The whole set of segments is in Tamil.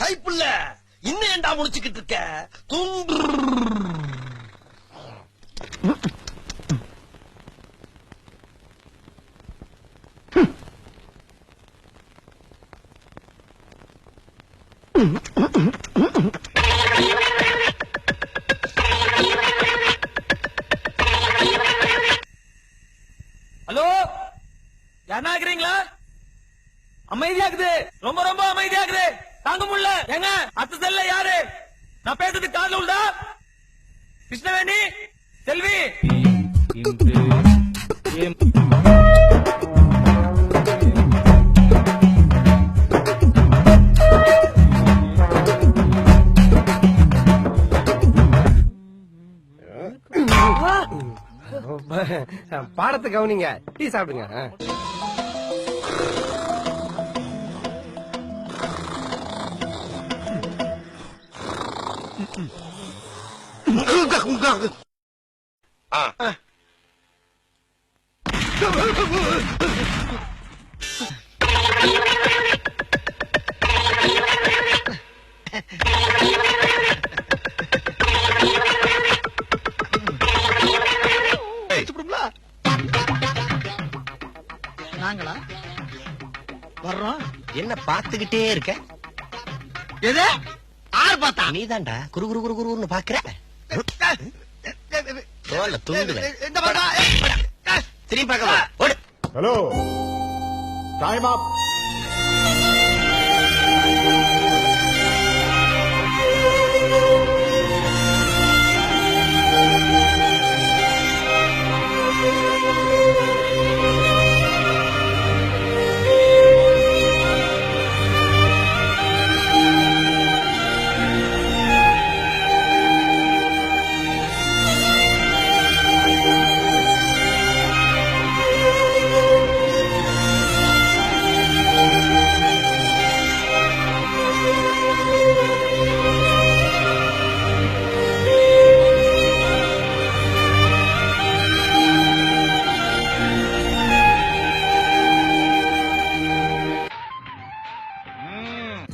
கைப்புள்ள இன்னும் ஏண்டா முடிச்சுக்கிட்டு இருக்க? துண்டு. ஹலோ, யாரா இருக்கிறீங்களா? அமைதியாக்குது, ரொம்ப ரொம்ப அமைதியாக்குது, தாங்க முடியல. எங்க அத்த செல்ல யாரு? நான் பேசுறது காதுல உண்டா? கிருஷ்ணவேணி, செல்வி. பாடத்தை கவனிங்க, டீ சாப்பிடுங்க. நாங்களா வர்றோம்? என்ன பாத்துக்கிட்டே இருக்க? எது? ஆறு பார்த்தா? நீதான்டா குரு குரு குரு குருன்னு பாக்குற. இந்த பார்த்தா திரும்பி பார்க்க. ஹலோ, டைம் அப்.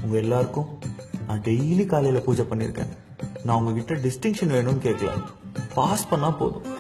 உங்க எல்லாருக்கும் நான் டெய்லி காலையில பூஜை பண்ணிருக்கேன். நான் உங்ககிட்ட டிஸ்டிங்ஷன் வேணும்னு கேட்கல, பாஸ் பண்ணா போதும்.